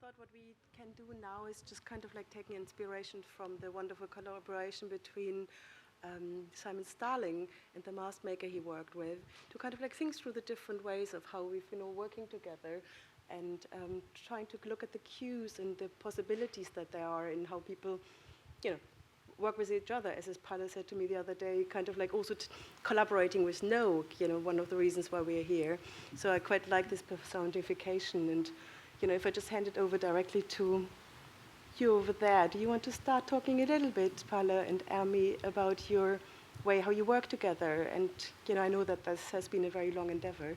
thought what we can do now is just kind of like taking inspiration from the wonderful collaboration between Simon Starling and the mask maker he worked with, to kind of like think through the different ways of how we've been all working together, and trying to look at the cues and the possibilities that there are in how people, work with each other. As Palle said to me the other day, kind of like also collaborating with Noh, one of the reasons why we're here. So I quite like this personification. And, if I just hand it over directly to you over there, do you want to start talking a little bit, Palle and Ermi, about your way, how you work together? And, I know that this has been a very long endeavor.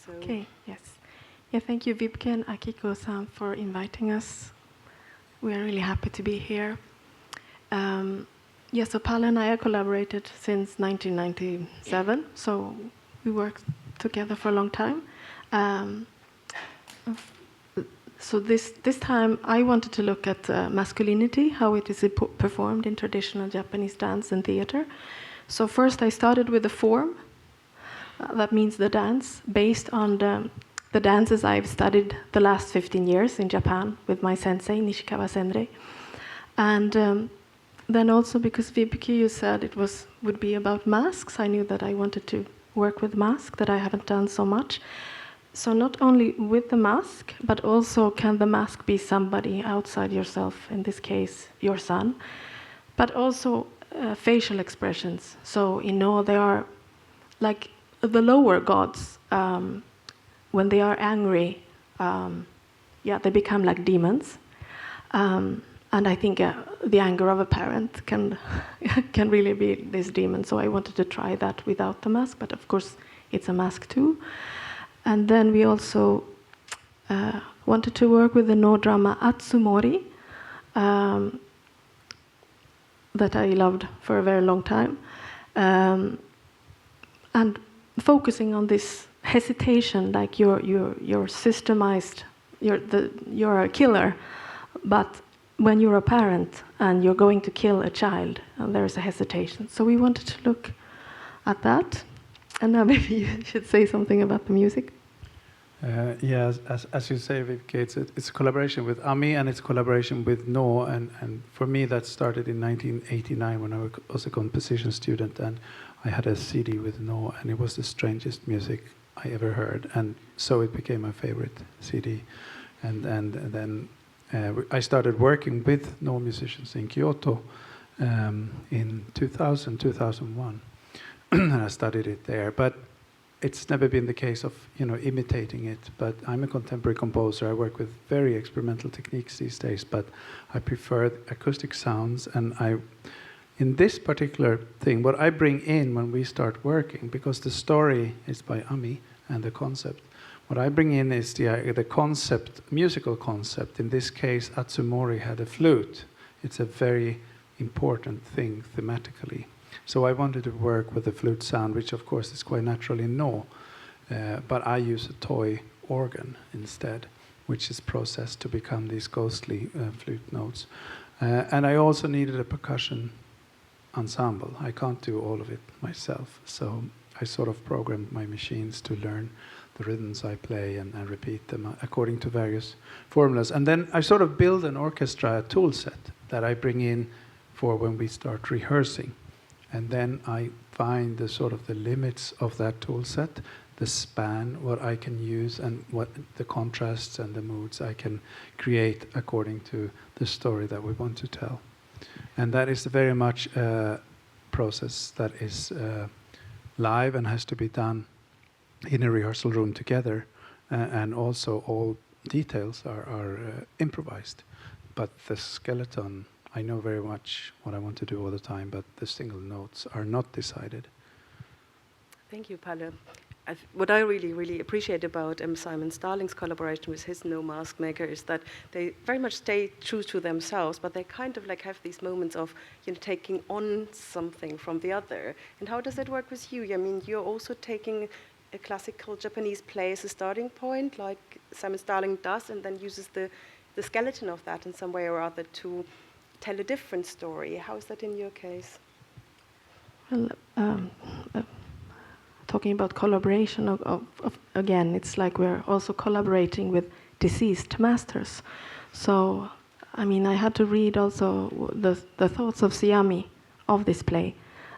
So. Okay, yes. Yeah, thank you, Wiebke and Akiko-san, for inviting us. We are really happy to be here. So Palle and I have collaborated since 1997, so we worked together for a long time. So this time I wanted to look at masculinity, how it is performed in traditional Japanese dance and theater. So first I started with the form, that means the dance, based on the dances I've studied the last 15 years in Japan with my sensei, Nishikawa Senrei. And then also because Wiebke, you said it would be about masks, I knew that I wanted to work with masks, that I haven't done so much. So not only with the mask, but also can the mask be somebody outside yourself, in this case, your son, but also facial expressions. So in Noh, they are like the lower gods, when they are angry, they become like demons. And I think the anger of a parent can really be this demon. So I wanted to try that without the mask, but of course it's a mask too. And then we also wanted to work with the Noh drama Atsumori, that I loved for a very long time, and focusing on this hesitation, like you're systemized, you're a killer, but when you're a parent and you're going to kill a child, and there's a hesitation. So we wanted to look at that. And now maybe you should say something about the music. As you say, Wiebke, it's a collaboration with Ami, and it's a collaboration with Noh. And for me, that started in 1989 when I was a composition student, and I had a CD with Noh, and it was the strangest music I ever heard. And so it became my favorite CD. And then I started working with Noh musicians in Kyoto in 2000, 2001. And I studied it there. But it's never been the case of, imitating it. But I'm a contemporary composer. I work with very experimental techniques these days, but I prefer acoustic sounds. And in this particular thing, what I bring in when we start working, because the story is by Ami and the concept, what I bring in is the concept, musical concept. In this case, Atsumori had a flute. It's a very important thing thematically. So I wanted to work with the flute sound, which of course is quite natural in Noh, but I use a toy organ instead, which is processed to become these ghostly flute notes. And I also needed a percussion ensemble. I can't do all of it myself, so I sort of programmed my machines to learn the rhythms I play and repeat them according to various formulas. And then I sort of build an orchestra tool set that I bring in for when we start rehearsing. And then I find the sort of the limits of that tool set, the span, what I can use, and what the contrasts and the moods I can create according to the story that we want to tell. And that is very much a process that is live and has to be done in a rehearsal room together, and also all details are improvised. But the skeleton, I know very much what I want to do all the time, but the single notes are not decided. Thank you, Palle. What I really, really appreciate about Simon Starling's collaboration with his Noh mask maker is that they very much stay true to themselves, but they kind of like have these moments of taking on something from the other. And how does that work with you? I mean, you're also taking a classical Japanese play as a starting point, like Simon Starling does, and then uses the skeleton of that in some way or other to tell a different story. How is that in your case? Well, talking about collaboration, again, it's like we're also collaborating with deceased masters. So, I mean, I had to read also the thoughts of Siami of this play.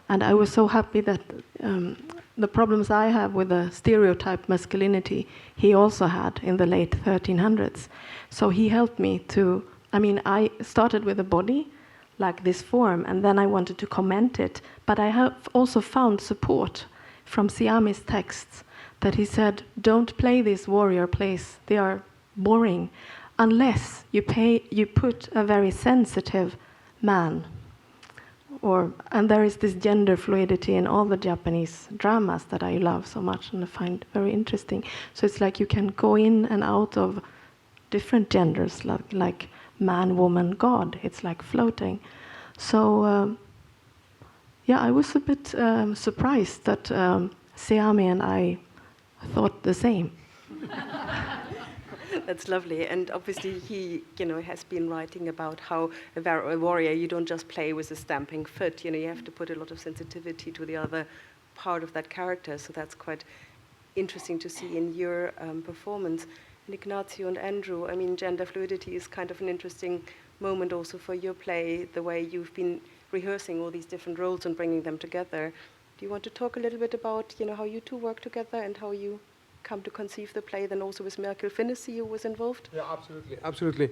And I was so happy that the problems I have with the stereotype masculinity, he also had in the late 1300s. So he helped me to, I mean, I started with a body, like this form, and then I wanted to comment it. But I have also found support from Siami's texts that he said, don't play these warrior plays, they are boring, unless you put a very sensitive man. And there is this gender fluidity in all the Japanese dramas that I love so much and I find very interesting. So it's like you can go in and out of different genders, like man, woman, God. It's like floating. So, I was a bit surprised that Siami and I thought the same. That's lovely, and obviously he, has been writing about how a warrior, you don't just play with a stamping foot. You have to put a lot of sensitivity to the other part of that character. So that's quite interesting to see in your performance. And Ignacio and Andrew, I mean, gender fluidity is kind of an interesting moment also for your play, the way you've been rehearsing all these different roles and bringing them together. Do you want to talk a little bit about, how you two work together and how you come to conceive the play, then also with Merkel Finnessy, who was involved? Yeah, absolutely.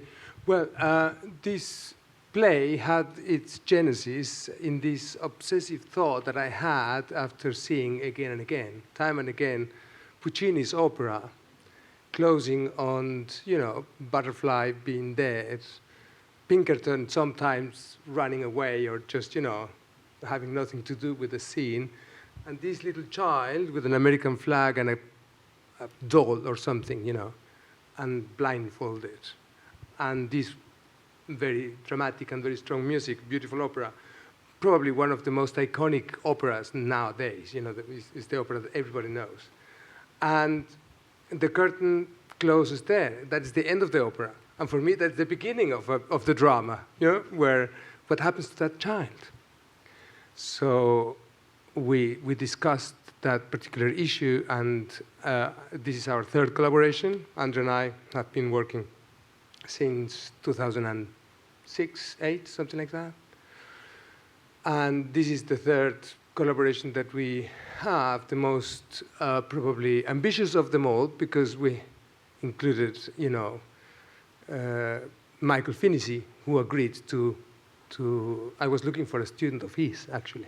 Well, this play had its genesis in this obsessive thought that I had after seeing again and again, time and again, Puccini's opera, closing on, Butterfly being dead, Pinkerton sometimes running away or just, having nothing to do with the scene, and this little child with an American flag and a doll or something, and blindfolded. And this very dramatic and very strong music, beautiful opera, probably one of the most iconic operas nowadays, is the opera that everybody knows. And the curtain closes there. That's the end of the opera. And for me, that's the beginning of the drama, where what happens to that child? So we discussed that particular issue, and this is our third collaboration. Andrew and I have been working since 2006, 8, something like that. And this is the third collaboration that we have, the most probably ambitious of them all, because we included, Michael Finnessy, who agreed to. I was looking for a student of his, actually.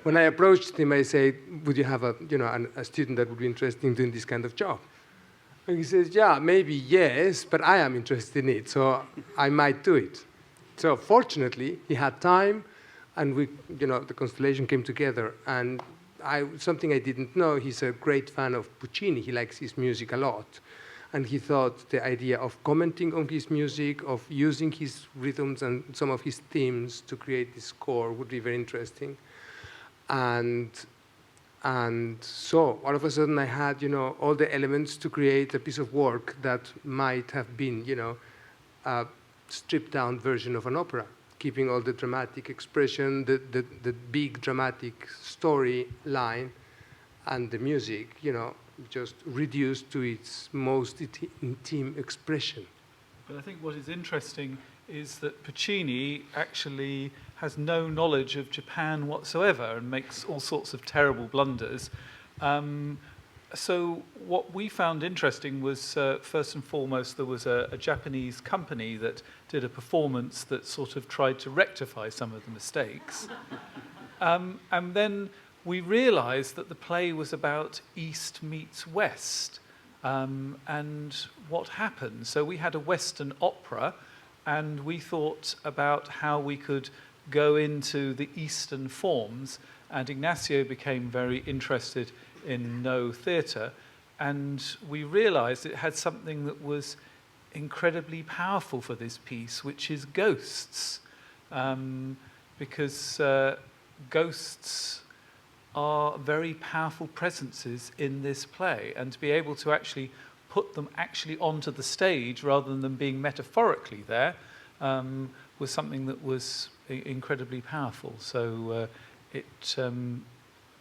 When I approached him, I said, would you have a student that would be interested in doing this kind of job? And he says, yeah, maybe yes, but I am interested in it, so I might do it. So fortunately, he had time, and the constellation came together. And something I didn't know, he's a great fan of Puccini. He likes his music a lot. And he thought the idea of commenting on his music, of using his rhythms and some of his themes to create this score would be very interesting. And so all of a sudden I had, all the elements to create a piece of work that might have been, a stripped down version of an opera, keeping all the dramatic expression, the big dramatic story line, and the music, just reduced to its most intimate expression. But I think what is interesting is that Puccini actually has no knowledge of Japan whatsoever and makes all sorts of terrible blunders. So what we found interesting was, first and foremost, there was a Japanese company that did a performance that sort of tried to rectify some of the mistakes. And then we realized that the play was about East meets West, and what happened. So we had a Western opera, and we thought about how we could go into the Eastern forms, and Ignacio became very interested in Noh theatre, and we realized it had something that was incredibly powerful for this piece, which is ghosts, because ghosts are very powerful presences in this play, and to be able to actually put them actually onto the stage rather than them being metaphorically there was something that was incredibly powerful. So it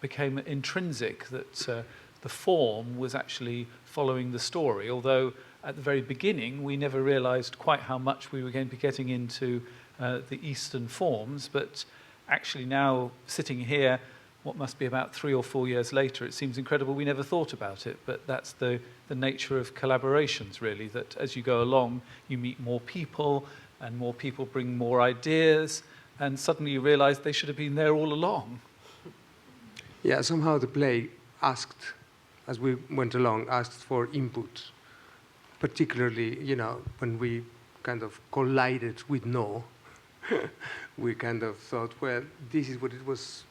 became intrinsic that the form was actually following the story, although at the very beginning, we never realized quite how much we were going to be getting into the Eastern forms, but actually now, sitting here, what must be about 3 or 4 years later, it seems incredible we never thought about it, but that's the nature of collaborations, really, that as you go along, you meet more people, and more people bring more ideas, and suddenly you realize they should have been there all along. Yeah, somehow the play asked, as we went along, asked for input, particularly, when we kind of collided with Noh, we kind of thought, well, this is what it was,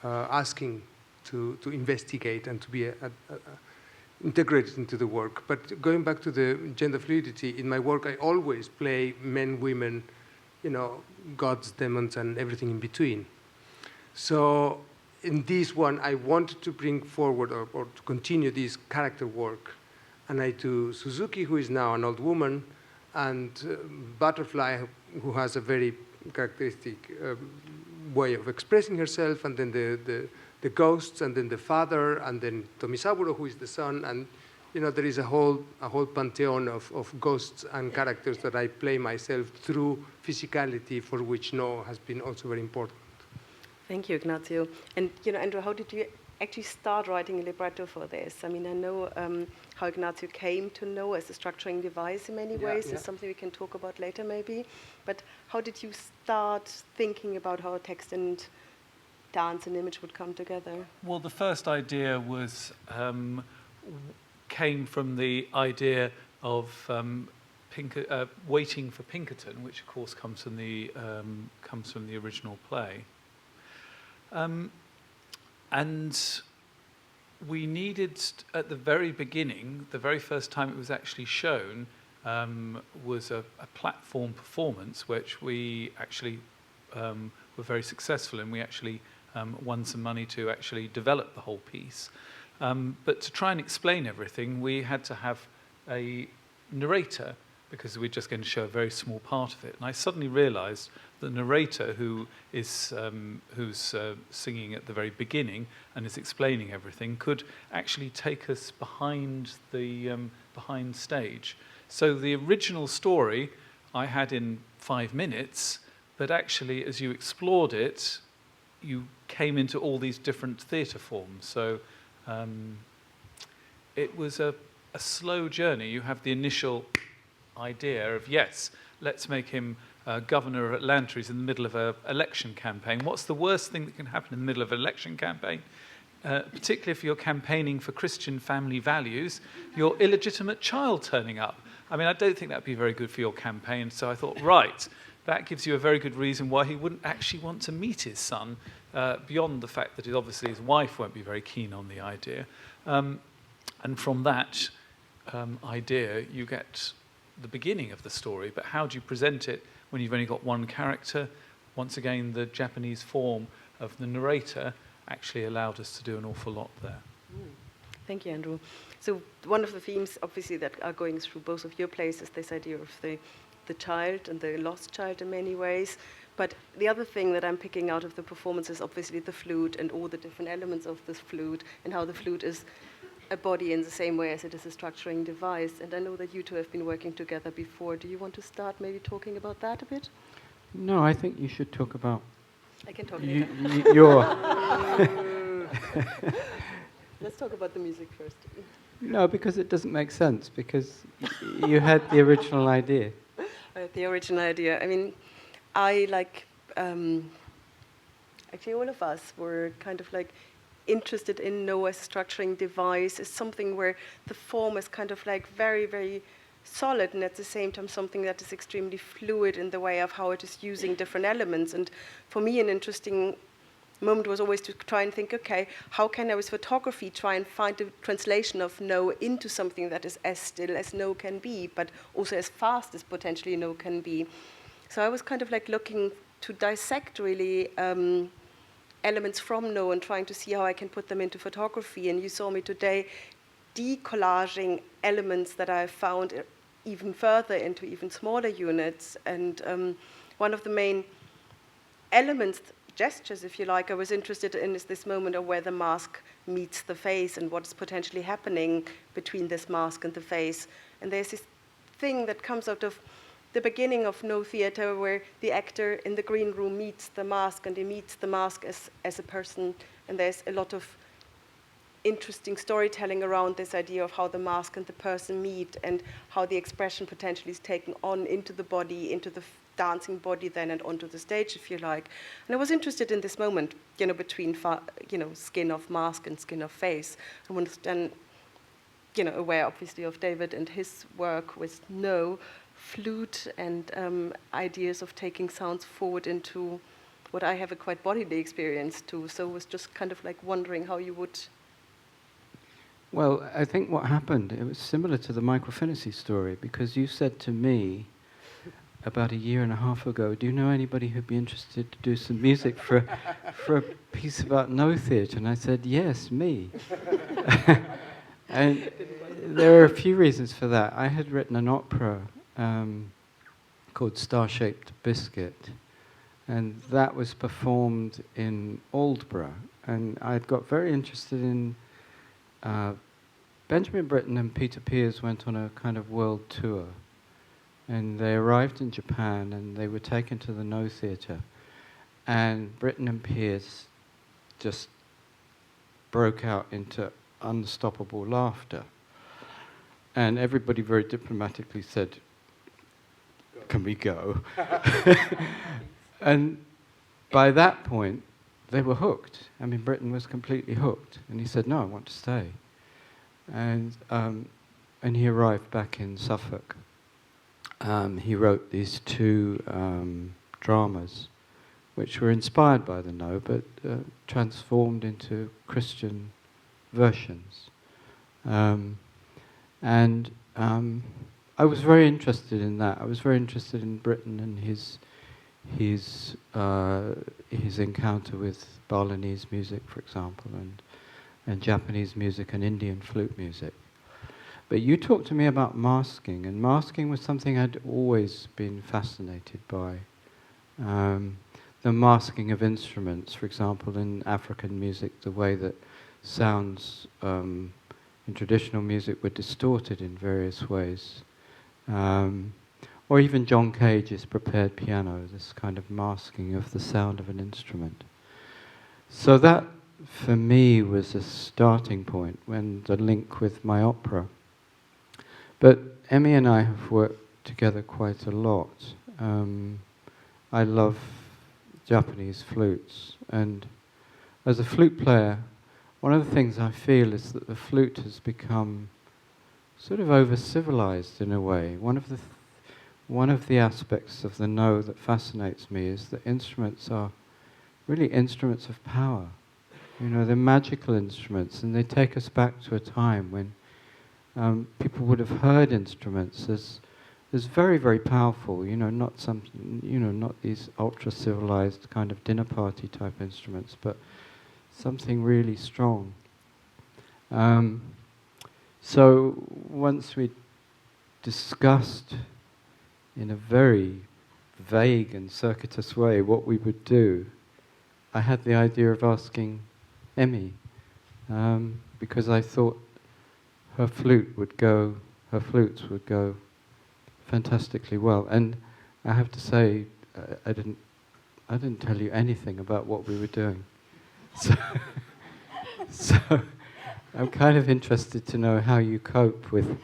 asking to investigate and to be integrated into the work. But going back to the gender fluidity, in my work I always play men, women, gods, demons, and everything in between. So in this one, I wanted to bring forward or to continue this character work. And I do Suzuki, who is now an old woman, and Butterfly, who has a very characteristic way of expressing herself, and then the ghosts, and then the father, and then Tomisaburo, who is the son, and there is a whole pantheon of ghosts and characters that I play myself through physicality, for which Noh has been also very important. Thank you, Ignacio. And Andrew, how did you actually start writing a libretto for this? I mean, I know how Ignacio came to Noh as a structuring device in many ways. Yeah. It's something we can talk about later, maybe. But how did you start thinking about how text and dance and image would come together? Well, the first idea was came from the idea of Waiting for Pinkerton, which of course comes from the original play, and we needed at the very beginning, the very first time it was actually shown, was a platform performance, which we actually were very successful in. We actually won some money to actually develop the whole piece. But to try and explain everything, we had to have a narrator, because we're just going to show a very small part of it. And I suddenly realized the narrator, who's singing at the very beginning and is explaining everything, could actually take us behind stage. So the original story I had in 5 minutes, but actually as you explored it, you came into all these different theatre forms. So it was a slow journey. You have the initial idea of, yes, let's make him governor of Atlanta. He's in the middle of an election campaign. What's the worst thing that can happen in the middle of an election campaign? Particularly if you're campaigning for Christian family values, your illegitimate child turning up. I mean, I don't think that would be very good for your campaign. So I thought, right, that gives you a very good reason why he wouldn't actually want to meet his son, beyond the fact that obviously his wife won't be very keen on the idea. And from that idea, you get the beginning of the story. But how do you present it when you've only got one character? Once again, the Japanese form of the narrator actually allowed us to do an awful lot there. Thank you, Andrew. So one of the themes, obviously, that are going through both of your plays is this idea of the child and the lost child in many ways. But the other thing that I'm picking out of the performance is obviously the flute and all the different elements of this flute, and how the flute is a body in the same way as it is a structuring device. And I know that you two have been working together before. Do you want to start maybe talking about that a bit? No, I think you should talk about... I can talk later. Your... Let's talk about the music first. No, because it doesn't make sense, because you had the original idea. The original idea. I mean, actually all of us were kind of like interested in Noh as a structuring device, is something where the form is kind of like very, very solid, and at the same time something that is extremely fluid in the way of how it is using different elements. And for me, an interesting moment was always to try and think, okay, how can I with photography try and find a translation of Noh into something that is as still as Noh can be, but also as fast as potentially Noh can be. So I was kind of like looking to dissect really elements from Noh and trying to see how I can put them into photography. And you saw me today decollaging elements that I found even further into even smaller units. And one of the main elements, gestures, if you like, I was interested in is this moment of where the mask meets the face and what's potentially happening between this mask and the face. And there's this thing that comes out of the beginning of Noh theater, where the actor in the green room meets the mask, and he meets the mask as a person. And there's a lot of interesting storytelling around this idea of how the mask and the person meet, and how the expression potentially is taken on into the body, into the dancing body then, and onto the stage, if you like. And I was interested in this moment, between, skin of mask and skin of face. I was then, aware, obviously, of David and his work with Noh, flute, and ideas of taking sounds forward into what I have a quite bodily experience too. So it was just kind of like wondering how you would. Well, I think what happened, it was similar to the Michael Finnessy story, because you said to me about a year and a half ago, do you know anybody who'd be interested to do some music for a piece about Noh theatre? And I said, yes, me. And there are a few reasons for that. I had written an opera called Star-Shaped Biscuit, and that was performed in Aldborough. And I'd got very interested in Benjamin Britten and Peter Pears went on a kind of world tour, and they arrived in Japan and they were taken to the Noh theatre, and Britten and Pears just broke out into unstoppable laughter, and everybody very diplomatically said, can we go? And by that point they were hooked. I mean, Britten was completely hooked, and he said, no, I want to stay. And he arrived back in Suffolk. He wrote these two dramas, which were inspired by the Noh, but transformed into Christian versions. And I was very interested in that. I was very interested in Britten and his encounter with Balinese music, for example, and Japanese music and Indian flute music. But you talked to me about masking, and masking was something I'd always been fascinated by. The masking of instruments, for example, in African music, the way that sounds in traditional music were distorted in various ways. Or even John Cage's prepared piano, this kind of masking of the sound of an instrument. So that, for me, was a starting point when the link with my opera. But Emmy and I have worked together quite a lot. I love Japanese flutes, and as a flute player, one of the things I feel is that the flute has become sort of over-civilized in a way. One of the aspects of the Noh that fascinates me is that instruments are really instruments of power. They're magical instruments, and they take us back to a time when people would have heard instruments as very, very powerful. Not these ultra-civilized kind of dinner party type instruments, but something really strong. So once we discussed in a very vague and circuitous way what we would do, I had the idea of asking Emmy, because I thought her flutes would go fantastically well. And I have to say, I didn't tell you anything about what we were doing. So I'm kind of interested to know how you cope with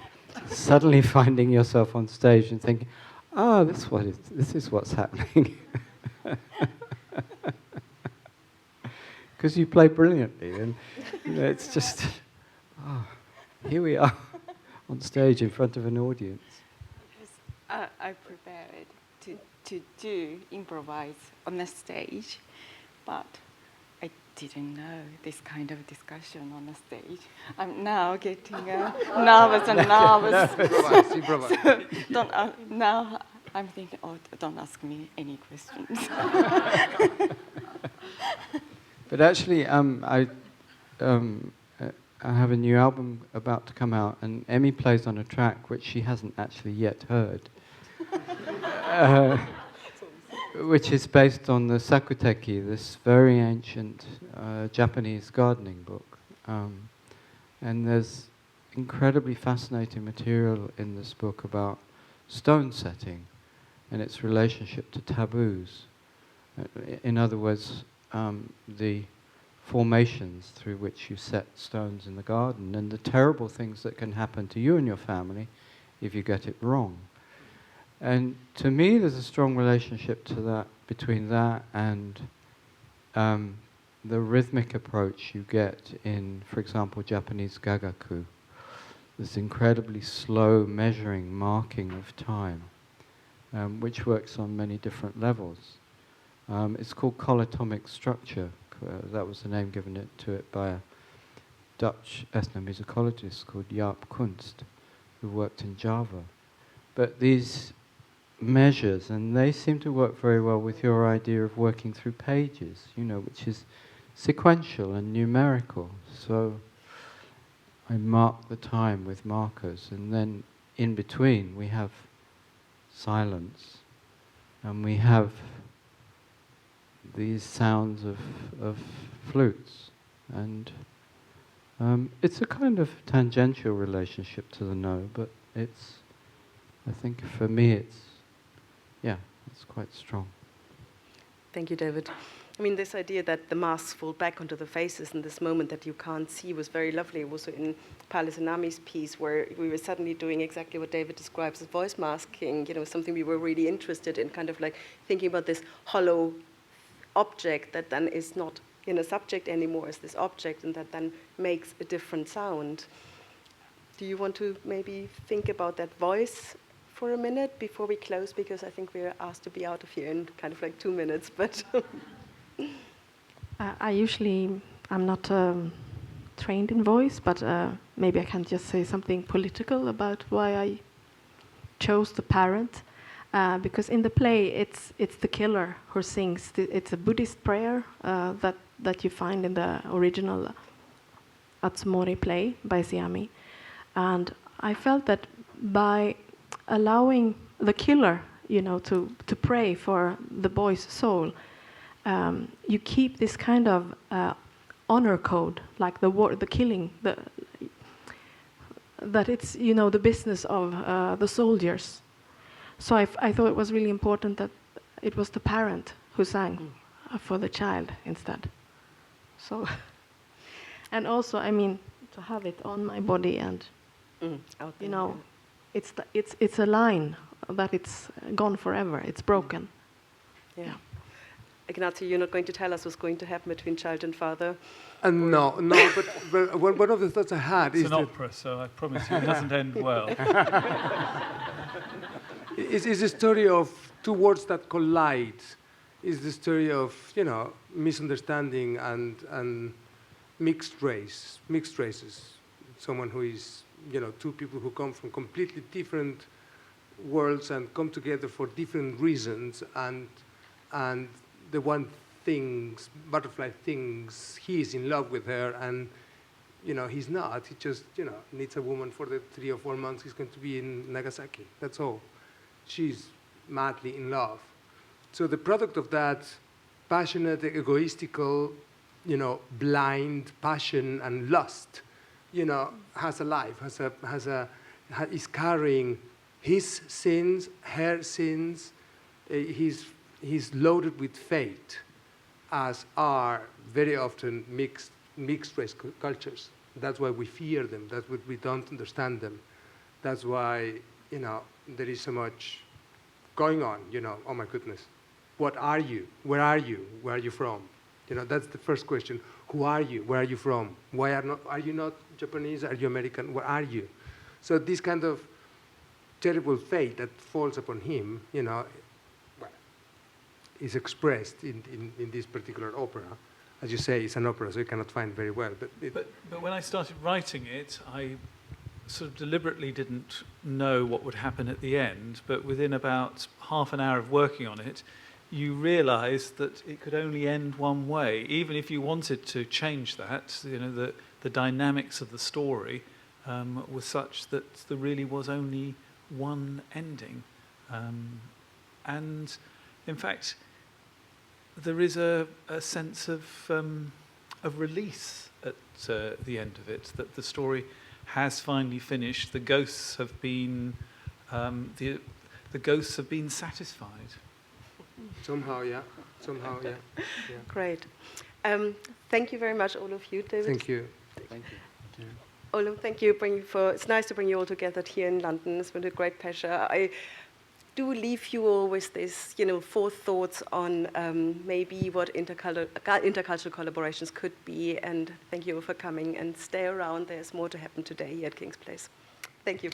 suddenly finding yourself on stage and thinking, this is what's happening. Because you play brilliantly, and it's just, here we are on stage in front of an audience. I prepared to do improvise on the stage, but I didn't know this kind of discussion on the stage. I'm now getting nervous and nervous. Improvise. So now I'm thinking, don't ask me any questions. But actually, I have a new album about to come out, and Emmy plays on a track which she hasn't actually yet heard, which is based on the Sakuteki, this very ancient Japanese gardening book. And there's incredibly fascinating material in this book about stone setting and its relationship to taboos. In other words, the formations through which you set stones in the garden and the terrible things that can happen to you and your family if you get it wrong. And to me, there's a strong relationship to that, between that and the rhythmic approach you get in, for example, Japanese gagaku. This incredibly slow measuring, marking of time, which works on many different levels. It's called colatomic structure. That was the name given to it by a Dutch ethnomusicologist called Jaap Kunst, who worked in Java. But these measures, and they seem to work very well with your idea of working through pages, which is sequential and numerical. So I mark the time with markers, and then in between we have silence, and we have these sounds of flutes, and it's a kind of tangential relationship to the no, but I think for me it's quite strong. Thank you, David. I mean, this idea that the masks fall back onto the faces in this moment that you can't see was very lovely. Also in Palle's and Ami's piece, where we were suddenly doing exactly what David describes as voice masking, something we were really interested in, kind of like thinking about this hollow object that then is not subject anymore, as this object, and that then makes a different sound. Do you want to maybe think about that voice for a minute before we close? Because I think we're asked to be out of here in kind of like 2 minutes, but... I'm not trained in voice, but maybe I can just say something political about why I chose the parent. Because in the play, it's the killer who sings. It's a Buddhist prayer that you find in the original Atsumori play by Siami. And I felt that by allowing the killer, to pray for the boy's soul, you keep this kind of honor code, like the killing, that it's the business of the soldiers. So I thought it was really important that it was the parent who sang for the child instead. So, and also, to have it on my body and it's a line that it's gone forever. It's broken. Yeah. Ignacio, you're not going to tell us what's going to happen between child and father? No, but one of the thoughts I had is it's an opera, so I promise you it doesn't end well. It's a story of two words that collide. It's the story of, misunderstanding and mixed races. Someone who is, two people who come from completely different worlds and come together for different reasons, and the one butterfly thinks he is in love with her, and he's not. He just needs a woman for the 3 or 4 months he's going to be in Nagasaki. That's all. She's madly in love. So the product of that passionate, egoistical, blind passion and lust, has a life, is carrying his sins, her sins. He's loaded with fate, as are very often mixed race cultures. That's why we fear them. That's why we don't understand them. That's why, there is so much going on, oh my goodness. What are you? Where are you? Where are you from? That's the first question. Who are you? Where are you from? Why are you not Japanese? Are you American? Where are you? So this kind of terrible fate that falls upon him, is expressed in this particular opera. As you say, it's an opera, so you cannot find very well. But when I started writing it, I sort of deliberately didn't know what would happen at the end, but within about half an hour of working on it, you realise that it could only end one way. Even if you wanted to change that, the dynamics of the story was such that there really was only one ending. And in fact, there is a sense of release at the end of it, that the story has finally finished. The ghosts have been the ghosts have been satisfied. Somehow, yeah. Somehow, yeah. Yeah. Great. Thank you very much, all of you, David. Thank you. Thank you. Olo, thank you. It's nice to bring you all together here in London. It's been a great pleasure. I do leave you all with this, fourth thoughts on maybe what intercultural collaborations could be. And thank you all for coming. And stay around. There's more to happen today here at King's Place. Thank you.